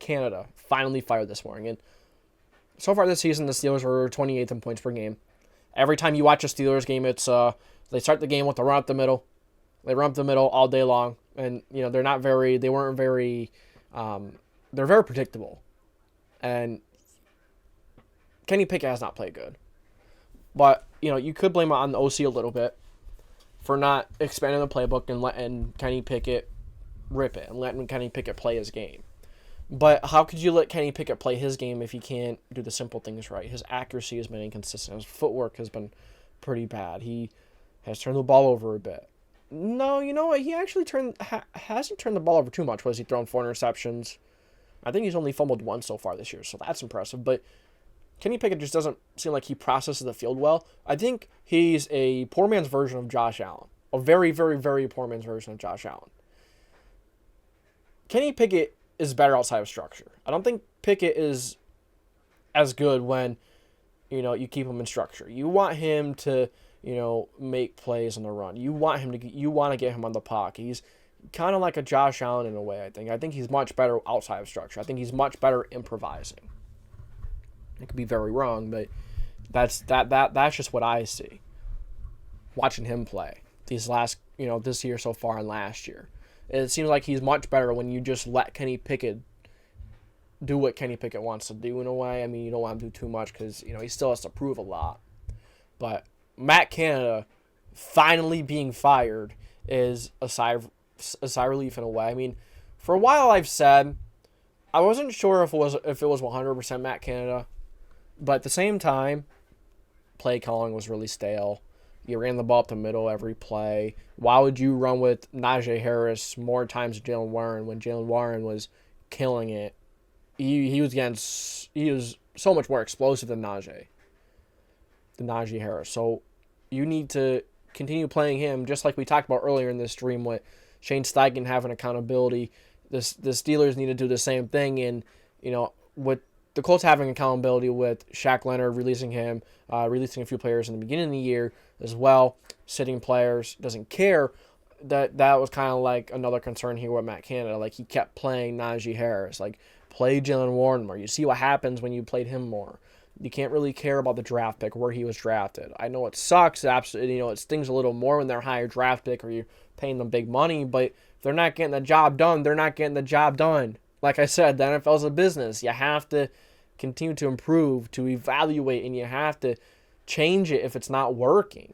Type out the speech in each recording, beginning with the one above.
Canada finally fired this morning. And so far this season, the Steelers were 28th in points per game. Every time you watch a Steelers game, it's they start the game with a run up the middle. They run up the middle all day long, and they're very predictable. And Kenny Pickett has not played good. But, you could blame it on the OC a little bit for not expanding the playbook and letting Kenny Pickett rip it and letting Kenny Pickett play his game. But how could you let Kenny Pickett play his game if he can't do the simple things right? His accuracy has been inconsistent. His footwork has been pretty bad. He has turned the ball over a bit. No, you know what? He actually hasn't turned the ball over too much. Was he thrown 4 interceptions? I think he's only fumbled once so far this year, so that's impressive. But Kenny Pickett just doesn't seem like he processes the field well. I think he's a poor man's version of Josh Allen. A very, very, very poor man's version of Josh Allen. Kenny Pickett is better outside of structure. I don't think Pickett is as good when, you keep him in structure. You want him to, make plays on the run. You want to get him on the pocket. He's kind of like a Josh Allen in a way, I think. I think he's much better outside of structure. I think he's much better improvising. I could be very wrong, but that's just what I see watching him play these last, this year so far and last year. It seems like he's much better when you just let Kenny Pickett do what Kenny Pickett wants to do in a way. I mean, you don't want him to do too much because, he still has to prove a lot. But Matt Canada finally being fired is a sigh of relief in a way. I mean, for a while I've said I wasn't sure if it was 100% Matt Canada, but at the same time, play calling was really stale. You ran the ball up the middle every play. Why would you run with Najee Harris more times than Jaylen Warren when Jaylen Warren was killing it? He was so much more explosive than Najee Harris. So you need to continue playing him, just like we talked about earlier in this stream with Shane Steichen having accountability. The Steelers need to do the same thing, and with the Colts having accountability with Shaq Leonard releasing a few players in the beginning of the year as well, sitting players, doesn't care. That was kind of like another concern here with Matt Canada. Like, he kept playing Najee Harris. Like, play Jaylen Warren more. You see what happens when you played him more. You can't really care about the draft pick, where he was drafted. I know it sucks. Absolutely, it stings a little more when they're a higher draft pick or you're paying them big money, but if they're not getting the job done, they're not getting the job done. Like I said, the NFL is a business. You have to continue to improve, to evaluate, and you have to change it if it's not working.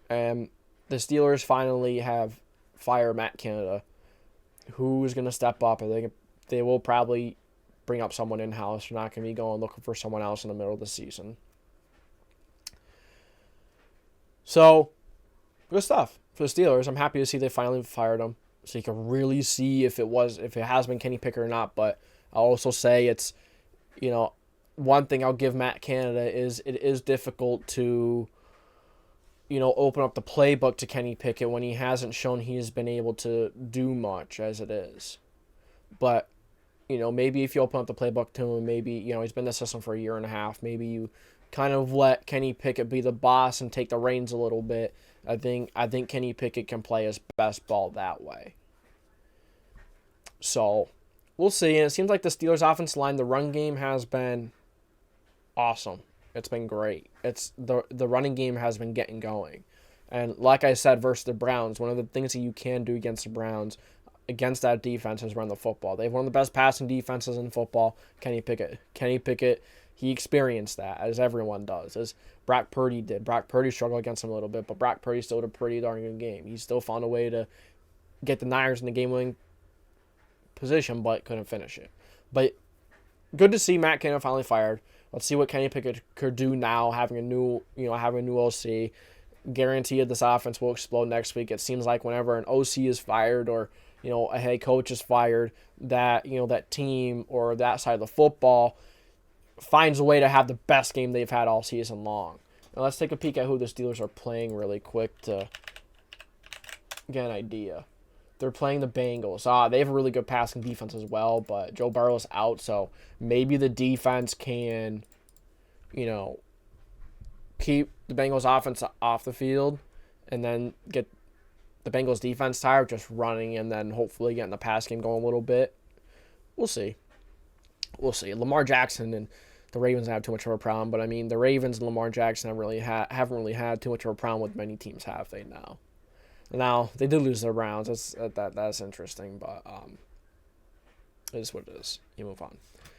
And the Steelers finally have fired Matt Canada. Who's going to step up? I think they will probably bring up someone in-house. They're not going to be going looking for someone else in the middle of the season. So, good stuff for the Steelers. I'm happy to see they finally fired him, so you can really see if it has been Kenny Pickett or not. But I'll also say it's, one thing I'll give Matt Canada is it is difficult to, open up the playbook to Kenny Pickett when he hasn't shown he has been able to do much as it is. But, maybe if you open up the playbook to him, maybe, he's been in the system for a year and a half. Maybe you kind of let Kenny Pickett be the boss and take the reins a little bit. I think Kenny Pickett can play his best ball that way. So, we'll see. And it seems like the Steelers' offensive line, the run game has been awesome. It's been great. The running game has been getting going. And like I said, versus the Browns, one of the things that you can do against the Browns, against that defense, is run the football. They have one of the best passing defenses in football. Kenny Pickett, he experienced that, as everyone does, as Brock Purdy did. Brock Purdy struggled against him a little bit, but Brock Purdy still had a pretty darn good game. He still found a way to get the Niners in the game-winning position, but couldn't finish it. But good to see Matt Canada finally fired. Let's see what Kenny Pickett could do now, having a new OC. Guaranteed this offense will explode next week. It seems like whenever an OC is fired or a head coach is fired, that that team or that side of the football finds a way to have the best game they've had all season long. Now let's take a peek at who the Steelers are playing really quick to get an idea. They're playing the Bengals. They have a really good passing defense as well, but Joe Burrow's out, so maybe the defense can, keep the Bengals offense off the field and then get the Bengals defense tired, just running, and then hopefully getting the pass game going a little bit. we'll see. We'll see. Lamar Jackson and the Ravens have too much of a problem, but I mean the Ravens and Lamar Jackson haven't really had too much of a problem with many teams, have they now? Now they did lose their Browns. That's interesting, but it is what it is. You move on.